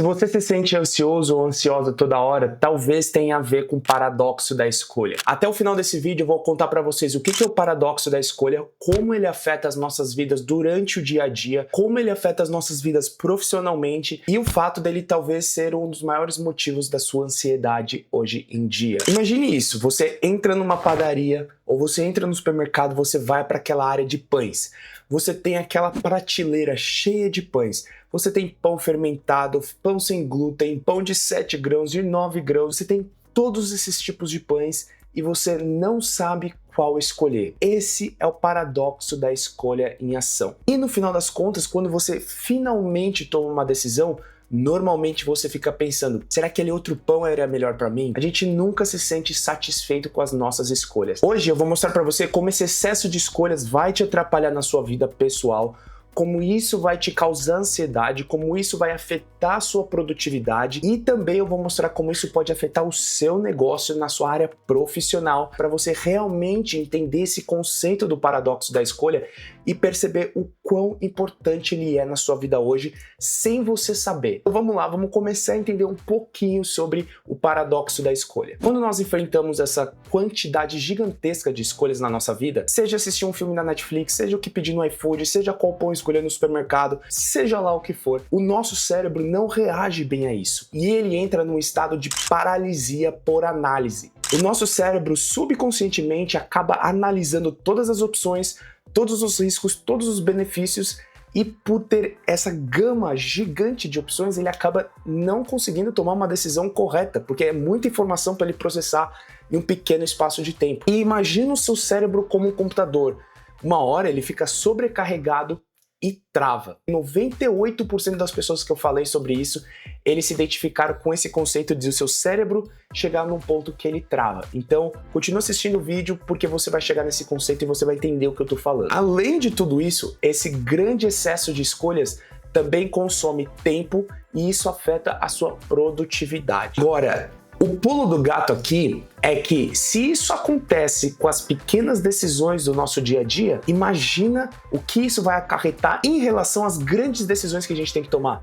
Se você se sente ansioso ou ansiosa toda hora, talvez tenha a ver com o paradoxo da escolha. Até o final desse vídeo eu vou contar para vocês o que é o paradoxo da escolha, como ele afeta as nossas vidas durante o dia a dia, como ele afeta as nossas vidas profissionalmente e o fato dele talvez ser um dos maiores motivos da sua ansiedade hoje em dia. Imagine isso, você entra numa padaria ou você entra no supermercado, você vai para aquela área de pães. Você tem aquela prateleira cheia de pães. Você tem pão fermentado, pão sem glúten, pão de 7 grãos, de 9 grãos. Você tem todos esses tipos de pães e você não sabe qual escolher. Esse é o paradoxo da escolha em ação. E no final das contas, quando você finalmente toma uma decisão, normalmente você fica pensando, será que aquele outro pão era melhor para mim? A gente nunca se sente satisfeito com as nossas escolhas. Hoje eu vou mostrar para você como esse excesso de escolhas vai te atrapalhar na sua vida pessoal, como isso vai te causar ansiedade, como isso vai afetar a sua produtividade e também eu vou mostrar como isso pode afetar o seu negócio na sua área profissional, para você realmente entender esse conceito do paradoxo da escolha e perceber o quão importante ele é na sua vida hoje, sem você saber. Então vamos lá, vamos começar a entender um pouquinho sobre o paradoxo da escolha. Quando nós enfrentamos essa quantidade gigantesca de escolhas na nossa vida, seja assistir um filme na Netflix, seja o que pedir no iFood, seja qual pão escolher no supermercado, seja lá o que for, o nosso cérebro não reage bem a isso. E ele entra num estado de paralisia por análise. O nosso cérebro subconscientemente acaba analisando todas as opções, todos os riscos, todos os benefícios e por ter essa gama gigante de opções, ele acaba não conseguindo tomar uma decisão correta, porque é muita informação para ele processar em um pequeno espaço de tempo. E imagina o seu cérebro como um computador. Uma hora ele fica sobrecarregado e trava. 98% das pessoas que eu falei sobre isso, eles se identificaram com esse conceito de o seu cérebro chegar num ponto que ele trava. Então, continua assistindo o vídeo porque você vai chegar nesse conceito e você vai entender o que eu tô falando. Além de tudo isso, esse grande excesso de escolhas também consome tempo e isso afeta a sua produtividade. Agora, o pulo do gato aqui é que se isso acontece com as pequenas decisões do nosso dia a dia, imagina o que isso vai acarretar em relação às grandes decisões que a gente tem que tomar.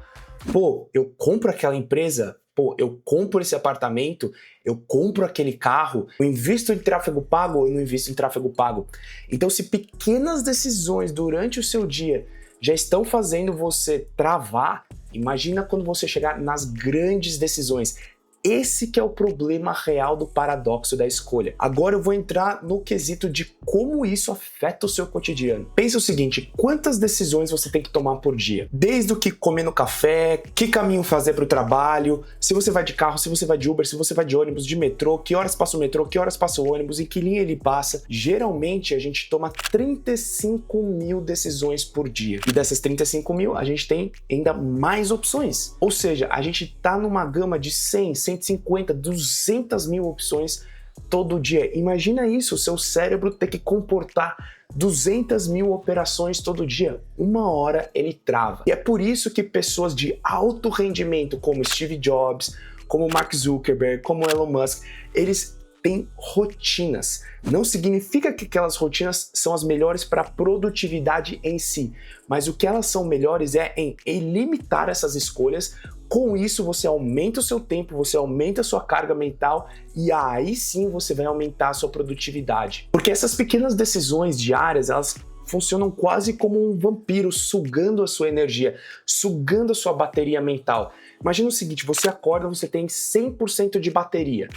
Pô, eu compro aquela empresa, pô, eu compro esse apartamento, eu compro aquele carro, eu invisto em tráfego pago ou eu não invisto em tráfego pago. Então, se pequenas decisões durante o seu dia já estão fazendo você travar, imagina quando você chegar nas grandes decisões. Esse que é o problema real do paradoxo da escolha. Agora eu vou entrar no quesito de como isso afeta o seu cotidiano. Pensa o seguinte, quantas decisões você tem que tomar por dia? Desde o que comer no café, que caminho fazer para o trabalho, se você vai de carro, se você vai de Uber, se você vai de ônibus, de metrô, que horas passa o metrô, que horas passa o ônibus, em que linha ele passa. Geralmente a gente toma 35 mil decisões por dia. E dessas 35 mil, a gente tem ainda mais opções. Ou seja, a gente tá numa gama de 100, 150, 200 mil opções todo dia. Imagina isso, o seu cérebro ter que comportar 200 mil operações todo dia. Uma hora ele trava. E é por isso que pessoas de alto rendimento, como Steve Jobs, como Mark Zuckerberg, como Elon Musk, eles têm rotinas. Não significa que aquelas rotinas são as melhores para a produtividade em si, mas o que elas são melhores é em limitar essas escolhas. Com isso, você aumenta o seu tempo, você aumenta a sua carga mental e aí sim você vai aumentar a sua produtividade. Porque essas pequenas decisões diárias, elas funcionam quase como um vampiro sugando a sua energia, sugando a sua bateria mental. Imagina o seguinte, você acorda, você tem 100% de bateria.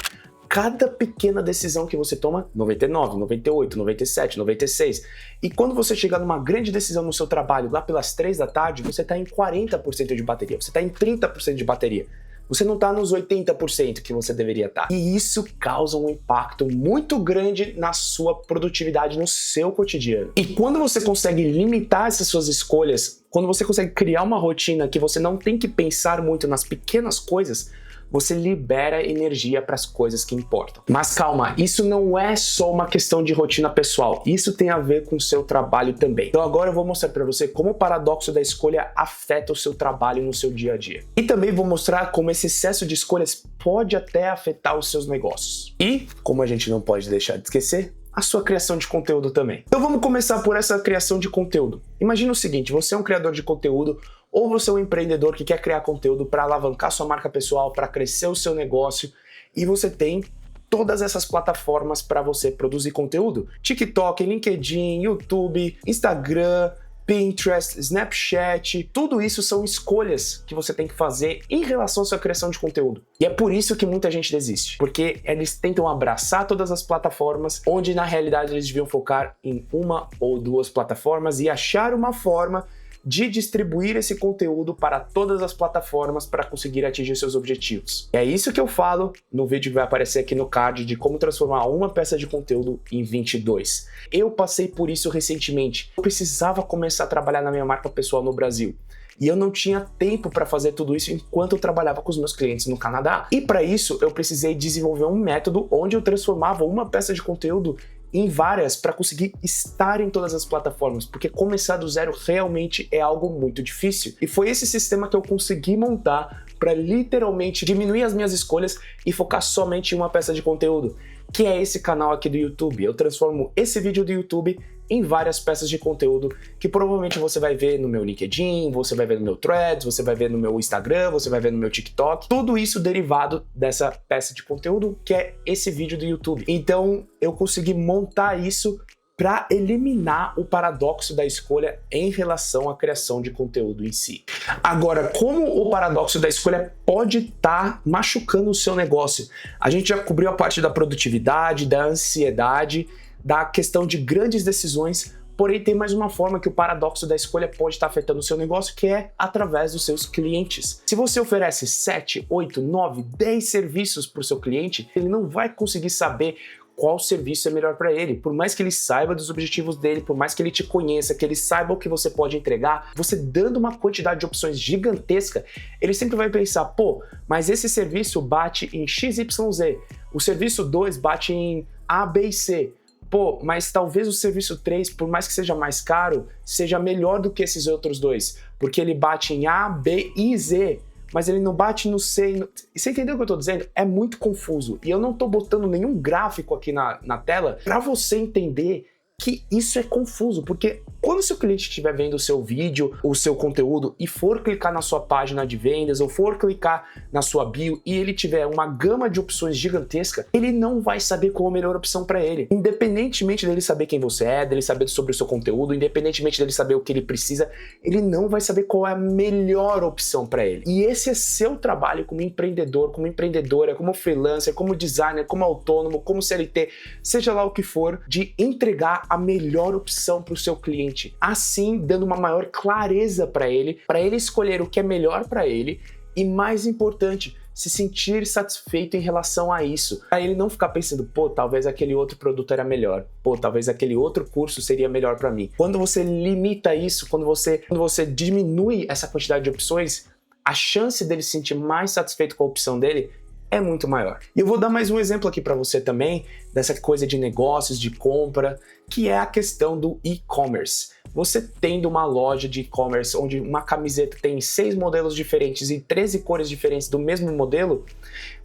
Cada pequena decisão que você toma, 99, 98, 97, 96. E quando você chegar numa grande decisão no seu trabalho, lá pelas 3 da tarde, você está em 40% de bateria, você está em 30% de bateria. Você não está nos 80% que você deveria estar. E isso causa um impacto muito grande na sua produtividade, no seu cotidiano. E quando você consegue limitar essas suas escolhas, quando você consegue criar uma rotina que você não tem que pensar muito nas pequenas coisas, você libera energia para as coisas que importam. Mas calma, isso não é só uma questão de rotina pessoal, isso tem a ver com o seu trabalho também. Então agora eu vou mostrar para você como o paradoxo da escolha afeta o seu trabalho no seu dia a dia. E também vou mostrar como esse excesso de escolhas pode até afetar os seus negócios. E, como a gente não pode deixar de esquecer, a sua criação de conteúdo também. Então vamos começar por essa criação de conteúdo. Imagina o seguinte, você é um criador de conteúdo, ou você é um empreendedor que quer criar conteúdo para alavancar sua marca pessoal, para crescer o seu negócio, e você tem todas essas plataformas para você produzir conteúdo. TikTok, LinkedIn, YouTube, Instagram, Pinterest, Snapchat, tudo isso são escolhas que você tem que fazer em relação à sua criação de conteúdo. E é por isso que muita gente desiste, porque eles tentam abraçar todas as plataformas, onde na realidade eles deviam focar em uma ou duas plataformas e achar uma forma de distribuir esse conteúdo para todas as plataformas para conseguir atingir seus objetivos. É isso que eu falo no vídeo que vai aparecer aqui no card de como transformar uma peça de conteúdo em 22. Eu passei por isso recentemente. Eu precisava começar a trabalhar na minha marca pessoal no Brasil. E eu não tinha tempo para fazer tudo isso enquanto eu trabalhava com os meus clientes no Canadá. E para isso eu precisei desenvolver um método onde eu transformava uma peça de conteúdo em várias para conseguir estar em todas as plataformas, porque começar do zero realmente é algo muito difícil. E foi esse sistema que eu consegui montar para literalmente diminuir as minhas escolhas e focar somente em uma peça de conteúdo, que é esse canal aqui do YouTube. Eu transformo esse vídeo do YouTube em várias peças de conteúdo que provavelmente você vai ver no meu LinkedIn, você vai ver no meu Threads, você vai ver no meu Instagram, você vai ver no meu TikTok. Tudo isso derivado dessa peça de conteúdo que é esse vídeo do YouTube. Então eu consegui montar isso para eliminar o paradoxo da escolha em relação à criação de conteúdo em si. Agora, como o paradoxo da escolha pode estar machucando o seu negócio? A gente já cobriu a parte da produtividade, da ansiedade, da questão de grandes decisões, porém tem mais uma forma que o paradoxo da escolha pode estar afetando o seu negócio, que é através dos seus clientes. Se você oferece 7, 8, 9, 10 serviços para o seu cliente, ele não vai conseguir saber qual serviço é melhor para ele. Por mais que ele saiba dos objetivos dele, por mais que ele te conheça, que ele saiba o que você pode entregar, você dando uma quantidade de opções gigantesca, ele sempre vai pensar, pô, mas esse serviço bate em XYZ, o serviço 2 bate em A, B e C. Pô, mas talvez o serviço 3, por mais que seja mais caro, seja melhor do que esses outros dois, porque ele bate em A, B e Z, mas ele não bate no C. Você entendeu o que eu tô dizendo? É muito confuso. E eu não tô botando nenhum gráfico aqui na tela para você entender que isso é confuso, porque quando o seu cliente estiver vendo o seu vídeo, o seu conteúdo e for clicar na sua página de vendas ou for clicar na sua bio e ele tiver uma gama de opções gigantesca, ele não vai saber qual a melhor opção para ele. Independentemente dele saber quem você é, dele saber sobre o seu conteúdo, independentemente dele saber o que ele precisa, ele não vai saber qual é a melhor opção para ele. E esse é seu trabalho como empreendedor, como empreendedora, como freelancer, como designer, como autônomo, como CLT, seja lá o que for, de entregar a melhor opção para o seu cliente, assim dando uma maior clareza para ele escolher o que é melhor para ele e, mais importante, se sentir satisfeito em relação a isso, para ele não ficar pensando, pô, talvez aquele outro produto era melhor, pô, talvez aquele outro curso seria melhor para mim. Quando você limita isso, quando você diminui essa quantidade de opções, a chance dele se sentir mais satisfeito com a opção dele é muito maior. E eu vou dar mais um exemplo aqui para você também, dessa coisa de negócios, de compra, que é a questão do e-commerce. Você tendo uma loja de e-commerce onde uma camiseta tem 6 modelos diferentes e 13 cores diferentes do mesmo modelo,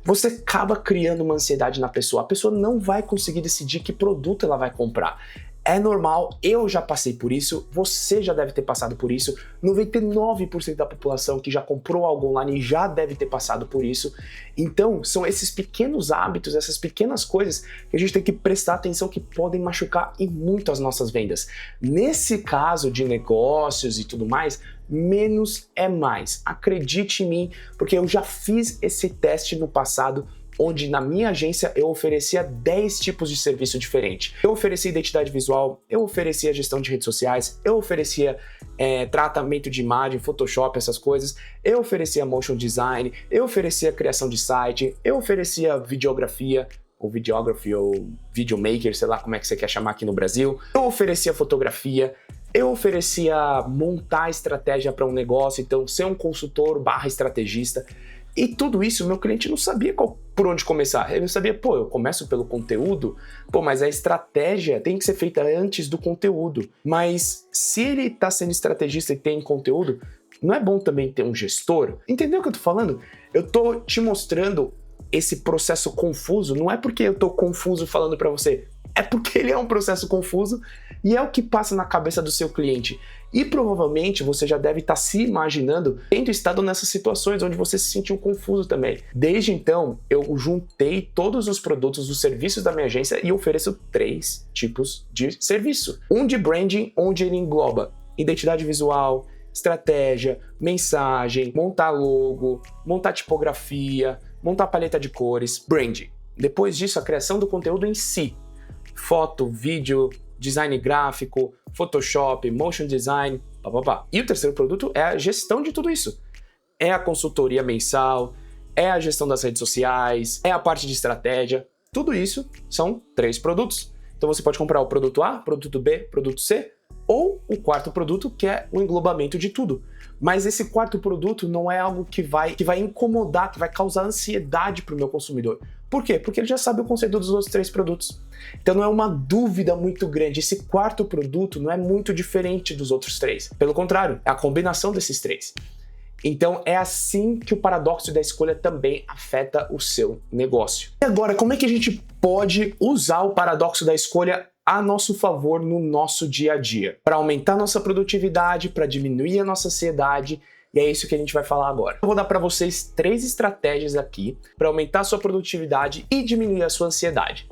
você acaba criando uma ansiedade na pessoa. A pessoa não vai conseguir decidir que produto ela vai comprar. É normal, eu já passei por isso, você já deve ter passado por isso, 99% da população que já comprou algo online já deve ter passado por isso. Então, são esses pequenos hábitos, essas pequenas coisas que a gente tem que prestar atenção que podem machucar e muito as nossas vendas. Nesse caso de negócios e tudo mais, menos é mais. Acredite em mim, porque eu já fiz esse teste no passado, onde na minha agência eu oferecia 10 tipos de serviço diferente. Eu oferecia identidade visual, eu oferecia gestão de redes sociais, eu oferecia tratamento de imagem, Photoshop, essas coisas, eu oferecia motion design, eu oferecia criação de site, eu oferecia videografia, ou videography, ou videomaker, sei lá como é que você quer chamar aqui no Brasil, eu oferecia fotografia, eu oferecia montar estratégia para um negócio, então ser um consultor / estrategista. E tudo isso, meu cliente não sabia por onde começar. Ele não sabia, pô, eu começo pelo conteúdo? Pô, mas a estratégia tem que ser feita antes do conteúdo. Mas se ele está sendo estrategista e tem conteúdo, não é bom também ter um gestor? Entendeu o que eu tô falando? Eu tô te mostrando esse processo confuso, não é porque eu tô confuso falando para você, é porque ele é um processo confuso E é o que passa na cabeça do seu cliente. E provavelmente você já deve estar se imaginando tendo estado nessas situações onde você se sentiu confuso também. Desde então, eu juntei todos os produtos, os serviços da minha agência e ofereço 3 tipos de serviço. Um de branding, onde ele engloba identidade visual, estratégia, mensagem, montar logo, montar tipografia, montar paleta de cores, branding. Depois disso, a criação do conteúdo em si. Foto, vídeo, design gráfico, Photoshop, motion design, papapá. E o terceiro produto é a gestão de tudo isso. É a consultoria mensal, é a gestão das redes sociais, é a parte de estratégia. Tudo isso são 3 produtos. Então você pode comprar o produto A, produto B, produto C, ou o quarto produto, que é o englobamento de tudo. Mas esse quarto produto não é algo que vai incomodar, que vai causar ansiedade para o meu consumidor. Por quê? Porque ele já sabe o conceito dos outros 3 produtos. Então não é uma dúvida muito grande. Esse quarto produto não é muito diferente dos outros 3. Pelo contrário, é a combinação desses 3. Então é assim que o paradoxo da escolha também afeta o seu negócio. E agora, como é que a gente pode usar o paradoxo da escolha a nosso favor no nosso dia a dia? Para aumentar nossa produtividade, para diminuir a nossa ansiedade, e é isso que a gente vai falar agora. Eu vou dar para vocês 3 estratégias aqui para aumentar a sua produtividade e diminuir a sua ansiedade.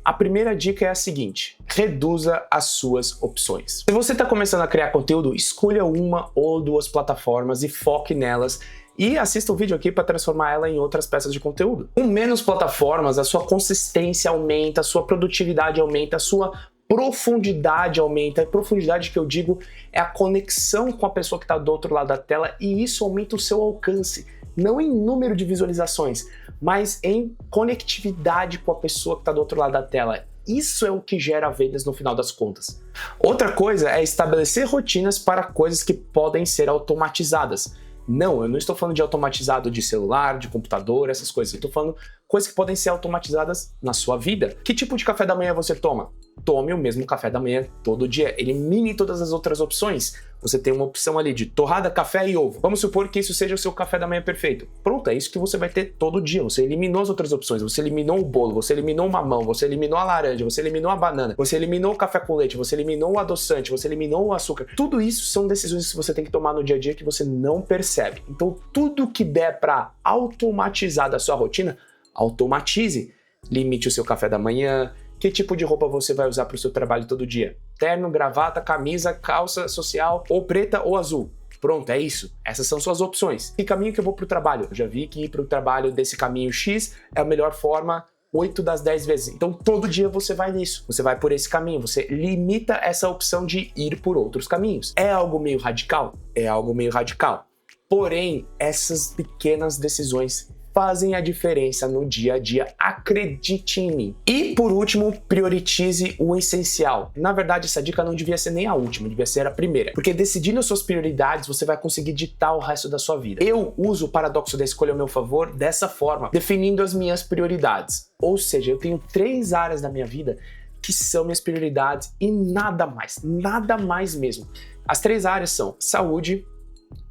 A primeira dica é a seguinte: reduza as suas opções. Se você está começando a criar conteúdo, escolha 1 ou 2 plataformas e foque nelas e assista o vídeo aqui para transformar ela em outras peças de conteúdo. Com menos plataformas, a sua consistência aumenta, a sua produtividade aumenta, a sua profundidade aumenta. A profundidade que eu digo é a conexão com a pessoa que está do outro lado da tela, e isso aumenta o seu alcance, não em número de visualizações, mas em conectividade com a pessoa que está do outro lado da tela. Isso é o que gera vendas no final das contas. Outra coisa é estabelecer rotinas para coisas que podem ser automatizadas. Não, eu não estou falando de automatizado de celular, de computador, essas coisas. Eu estou falando coisas que podem ser automatizadas na sua vida. Que tipo de café da manhã você toma? Tome o mesmo café da manhã todo dia. Elimine todas as outras opções. Você tem uma opção ali de torrada, café e ovo. Vamos supor que isso seja o seu café da manhã perfeito. Pronto, é isso que você vai ter todo dia. Você eliminou as outras opções. Você eliminou o bolo, você eliminou o mamão, você eliminou a laranja, você eliminou a banana, você eliminou o café com leite, você eliminou o adoçante, você eliminou o açúcar. Tudo isso são decisões que você tem que tomar no dia a dia que você não percebe. Então, tudo que der para automatizar da sua rotina, automatize. Limite o seu café da manhã. Que tipo de roupa você vai usar para o seu trabalho todo dia? Terno, gravata, camisa, calça social, ou preta ou azul. Pronto, é isso. Essas são suas opções. Que caminho que eu vou para o trabalho? Eu já vi que ir para o trabalho desse caminho X é a melhor forma 8 das 10 vezes. Então todo dia você vai nisso. Você vai por esse caminho. Você limita essa opção de ir por outros caminhos. É algo meio radical? É algo meio radical. Porém, essas pequenas decisões fazem a diferença no dia a dia, acredite em mim. E por último, prioritize o essencial. Na verdade, essa dica não devia ser nem a última, devia ser a primeira. Porque decidindo as suas prioridades, você vai conseguir ditar o resto da sua vida. Eu uso o paradoxo da escolha ao meu favor dessa forma, definindo as minhas prioridades. Ou seja, eu tenho 3 áreas da minha vida que são minhas prioridades e nada mais mesmo. As 3 áreas são saúde,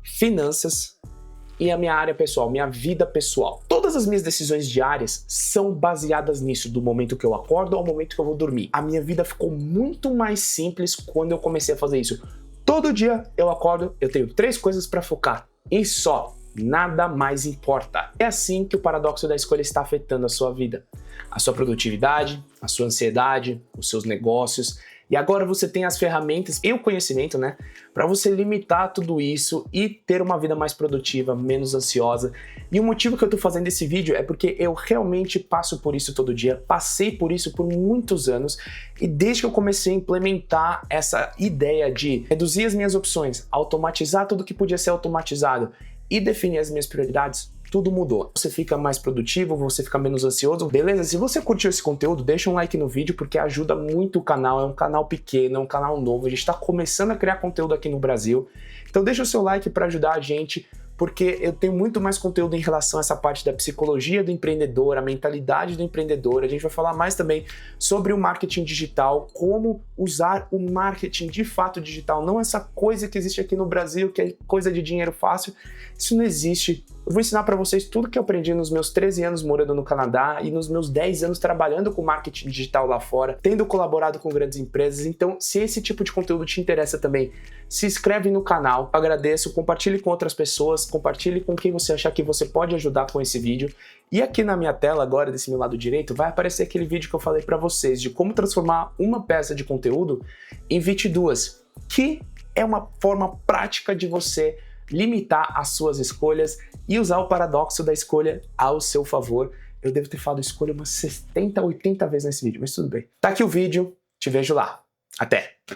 finanças e a minha área pessoal, minha vida pessoal. Todas as minhas decisões diárias são baseadas nisso, do momento que eu acordo ao momento que eu vou dormir. A minha vida ficou muito mais simples quando eu comecei a fazer isso. Todo dia eu acordo, eu tenho 3 coisas para focar e só. Nada mais importa. É assim que o paradoxo da escolha está afetando a sua vida. A sua produtividade, a sua ansiedade, os seus negócios. E agora você tem as ferramentas e o conhecimento, né, para você limitar tudo isso e ter uma vida mais produtiva, menos ansiosa. E o motivo que eu tô fazendo esse vídeo é porque eu realmente passo por isso todo dia, passei por isso por muitos anos, e desde que eu comecei a implementar essa ideia de reduzir as minhas opções, automatizar tudo que podia ser automatizado e definir as minhas prioridades, tudo mudou. Você fica mais produtivo, você fica menos ansioso, beleza? Se você curtiu esse conteúdo, deixa um like no vídeo porque ajuda muito o canal, é um canal pequeno, é um canal novo, a gente está começando a criar conteúdo aqui no Brasil. Então deixa o seu like para ajudar a gente, porque eu tenho muito mais conteúdo em relação a essa parte da psicologia do empreendedor, a mentalidade do empreendedor. A gente vai falar mais também sobre o marketing digital, como usar o marketing de fato digital, não essa coisa que existe aqui no Brasil, que é coisa de dinheiro fácil. Isso não existe. Eu vou ensinar para vocês tudo que eu aprendi nos meus 13 anos morando no Canadá e nos meus 10 anos trabalhando com marketing digital lá fora, tendo colaborado com grandes empresas. Então, se esse tipo de conteúdo te interessa também, se inscreve no canal, agradeço, compartilhe com outras pessoas, compartilhe com quem você achar que você pode ajudar com esse vídeo. E aqui na minha tela agora, desse meu lado direito, vai aparecer aquele vídeo que eu falei para vocês de como transformar uma peça de conteúdo em 22, que é uma forma prática de você limitar as suas escolhas e usar o paradoxo da escolha ao seu favor. Eu devo ter falado escolha umas 70, 80 vezes nesse vídeo, mas tudo bem. Tá aqui o vídeo, te vejo lá. Até!